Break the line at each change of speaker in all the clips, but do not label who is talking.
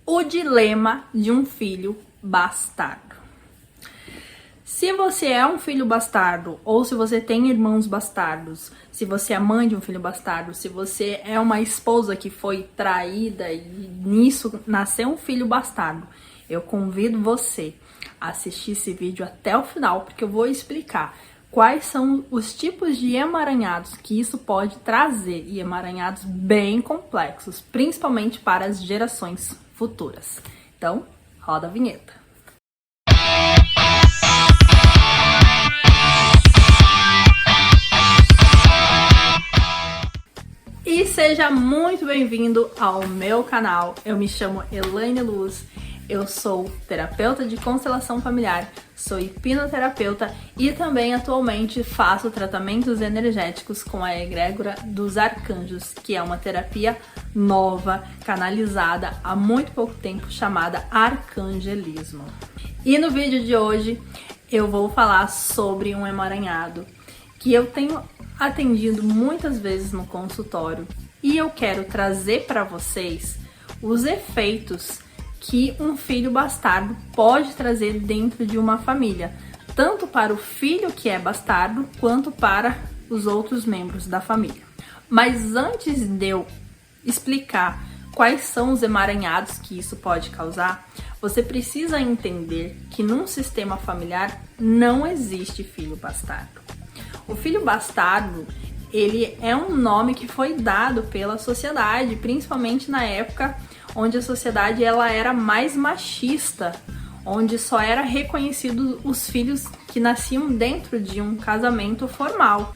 O dilema de um filho bastardo. Se você é um filho bastardo, ou se você tem irmãos bastardos, se você é mãe de um filho bastardo, se você é uma esposa que foi traída e nisso nasceu um filho bastardo, eu convido você a assistir esse vídeo até o final, porque eu vou explicar quais são os tipos de emaranhados que isso pode trazer, e emaranhados bem complexos, principalmente para as gerações futuras. Então, roda a vinheta. E seja muito bem-vindo ao meu canal. Eu me chamo Elaine Luz, eu sou terapeuta de constelação familiar, sou hipnoterapeuta e também atualmente faço tratamentos energéticos com a egrégora dos arcanjos, que é uma terapia nova, canalizada há muito pouco tempo, chamada arcangelismo. E no vídeo de hoje eu vou falar sobre um emaranhado que eu tenho atendido muitas vezes no consultório e eu quero trazer para vocês os efeitos que um filho bastardo pode trazer dentro de uma família, tanto para o filho que é bastardo, quanto para os outros membros da família. Mas antes de eu explicar quais são os emaranhados que isso pode causar, você precisa entender que num sistema familiar não existe filho bastardo. O filho bastardo, ele é um nome que foi dado pela sociedade, principalmente na época onde a sociedade ela era mais machista, onde só era reconhecido os filhos que nasciam dentro de um casamento formal.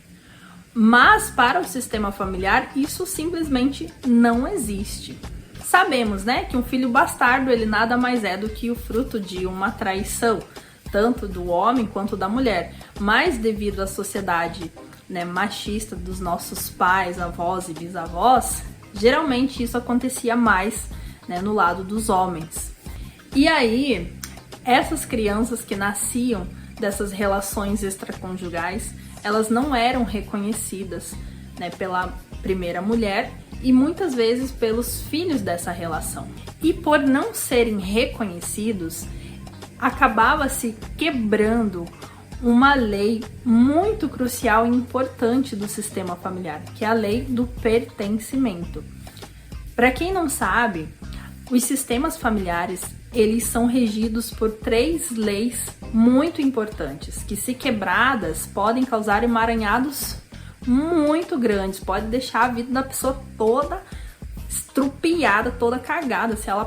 Mas para o sistema familiar isso simplesmente não existe. Sabemos, né, que um filho bastardo ele nada mais é do que o fruto de uma traição, tanto do homem quanto da mulher. Mas devido à sociedade, né, machista dos nossos pais, avós e bisavós, geralmente isso acontecia mais, né, no lado dos homens. E aí, essas crianças que nasciam dessas relações extraconjugais, elas não eram reconhecidas, né, pela primeira mulher e muitas vezes pelos filhos dessa relação. E por não serem reconhecidos, acabava-se quebrando uma lei muito crucial e importante do sistema familiar, que é a lei do pertencimento. Para quem não sabe, os sistemas familiares, eles são regidos por 3 leis muito importantes, que se quebradas podem causar emaranhados muito grandes, pode deixar a vida da pessoa toda estrupiada, toda cagada, se ela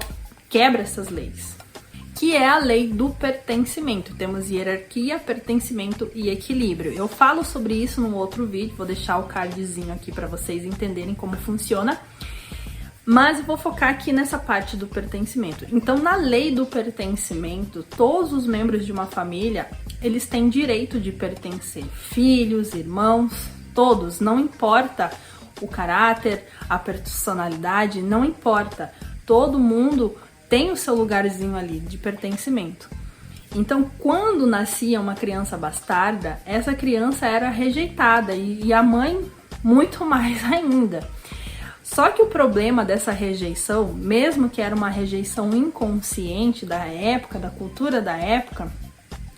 quebra essas leis. Que é a lei do pertencimento. Temos hierarquia, pertencimento e equilíbrio. Eu falo sobre isso num outro vídeo, vou deixar o cardzinho aqui para vocês entenderem como funciona. Mas eu vou focar aqui nessa parte do pertencimento. Então, na lei do pertencimento, todos os membros de uma família, eles têm direito de pertencer. Filhos, irmãos, todos, não importa o caráter, a personalidade, não importa. Todo mundo tem o seu lugarzinho ali de pertencimento. Então, quando nascia uma criança bastarda, essa criança era rejeitada e a mãe muito mais ainda. Só que o problema dessa rejeição, mesmo que era uma rejeição inconsciente da época, da cultura da época,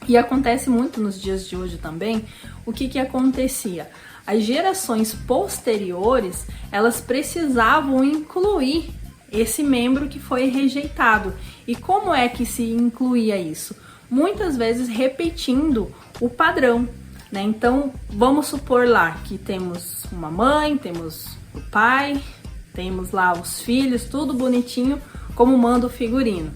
e acontece muito nos dias de hoje também, o que acontecia? As gerações posteriores, elas precisavam incluir esse membro que foi rejeitado. E como é que se incluía isso? Muitas vezes repetindo o padrão, né? Então, vamos supor lá que temos uma mãe, temos o pai, temos lá os filhos, tudo bonitinho, como manda o figurino.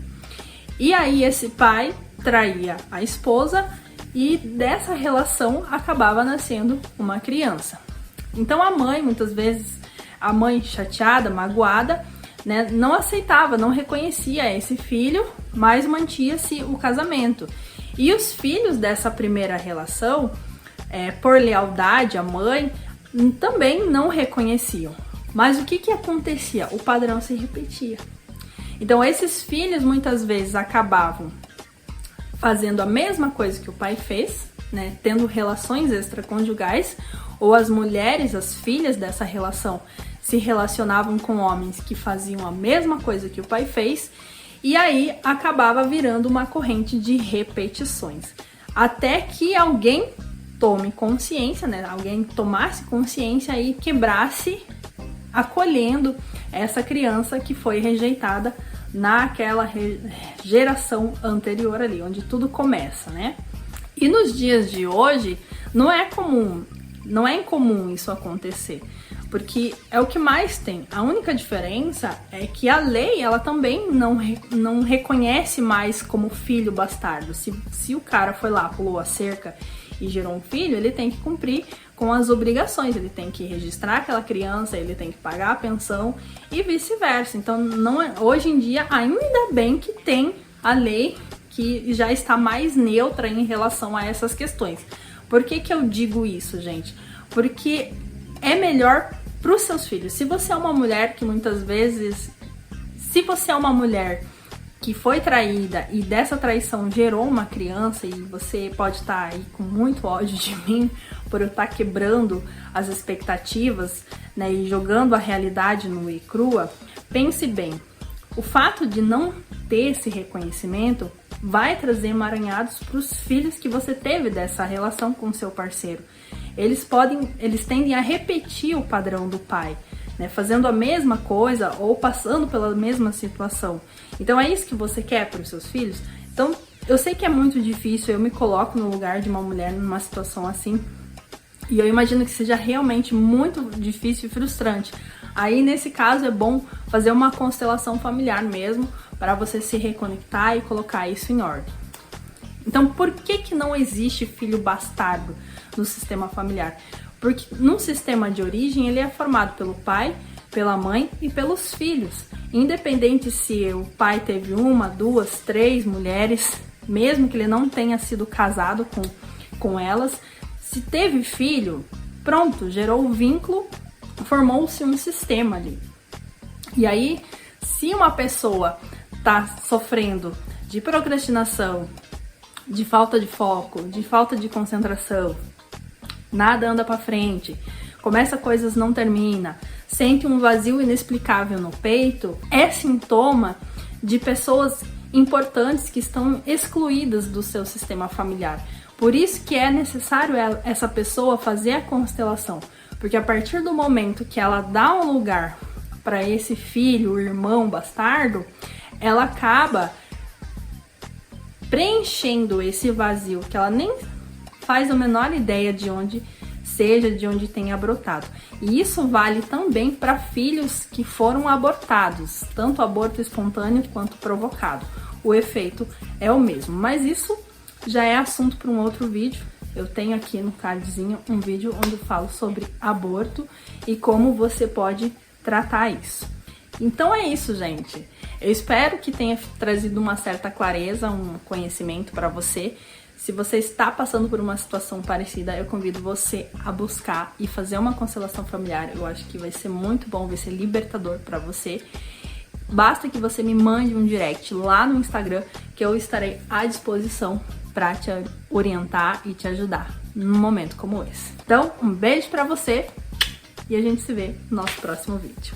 E aí esse pai traía a esposa e dessa relação acabava nascendo uma criança. Então a mãe, muitas vezes, a mãe chateada, magoada, né, não aceitava, não reconhecia esse filho, mas mantinha-se o casamento. E os filhos dessa primeira relação, por lealdade à mãe, também não reconheciam. Mas o que acontecia? O padrão se repetia. Então esses filhos muitas vezes acabavam fazendo a mesma coisa que o pai fez, né, tendo relações extraconjugais, ou as mulheres, as filhas dessa relação, se relacionavam com homens que faziam a mesma coisa que o pai fez, e aí acabava virando uma corrente de repetições. Até que alguém tome consciência, né? Alguém tomasse consciência e quebrasse, acolhendo essa criança que foi rejeitada naquela geração anterior ali, onde tudo começa, né? E nos dias de hoje não é incomum isso acontecer, porque é o que mais tem. A única diferença é que a lei, ela também não reconhece mais como filho bastardo. Se o cara foi lá, pulou a cerca e gerou um filho, ele tem que cumprir com as obrigações, ele tem que registrar aquela criança, ele tem que pagar a pensão e vice-versa. Então, hoje em dia, ainda bem que tem a lei que já está mais neutra em relação a essas questões. Por que que eu digo isso, gente? Porque é melhor para os seus filhos. Se você é uma mulher que muitas vezes... Se você é uma mulher que foi traída e dessa traição gerou uma criança, e você pode estar aí com muito ódio de mim por eu estar quebrando as expectativas, né, e jogando a realidade nua e crua, pense bem. O fato de não ter esse reconhecimento vai trazer emaranhados para os filhos que você teve dessa relação com seu parceiro. Eles tendem a repetir o padrão do pai, né, fazendo a mesma coisa ou passando pela mesma situação. Então é isso que você quer para os seus filhos? Então eu sei que é muito difícil, eu me coloco no lugar de uma mulher numa situação assim, e eu imagino que seja realmente muito difícil e frustrante. Aí nesse caso é bom fazer uma constelação familiar mesmo, para você se reconectar e colocar isso em ordem. Então por que não existe filho bastardo no sistema familiar? Porque num sistema de origem ele é formado pelo pai, pela mãe e pelos filhos. Independente se o pai teve 1, 2, 3 mulheres, mesmo que ele não tenha sido casado com elas, se teve filho, pronto, gerou o vínculo, formou-se um sistema ali. E aí, se uma pessoa está sofrendo de procrastinação, de falta de foco, de falta de concentração, nada anda para frente, começa coisas, não termina, sente um vazio inexplicável no peito, é sintoma de pessoas importantes que estão excluídas do seu sistema familiar. Por isso que é necessário essa pessoa fazer a constelação, porque a partir do momento que ela dá um lugar para esse filho, irmão bastardo, ela acaba preenchendo esse vazio que ela nem faz a menor ideia de onde seja, de onde tenha brotado. E isso vale também para filhos que foram abortados, tanto aborto espontâneo quanto provocado. O efeito é o mesmo, mas isso já é assunto para um outro vídeo. Eu tenho aqui no cardzinho um vídeo onde eu falo sobre aborto e como você pode tratar isso. Então é isso, gente. Eu espero que tenha trazido uma certa clareza, um conhecimento para você. Se você está passando por uma situação parecida, eu convido você a buscar e fazer uma constelação familiar. Eu acho que vai ser muito bom, vai ser libertador para você. Basta que você me mande um direct lá no Instagram, que eu estarei à disposição para te orientar e te ajudar num momento como esse. Então, um beijo para você e a gente se vê no nosso próximo vídeo.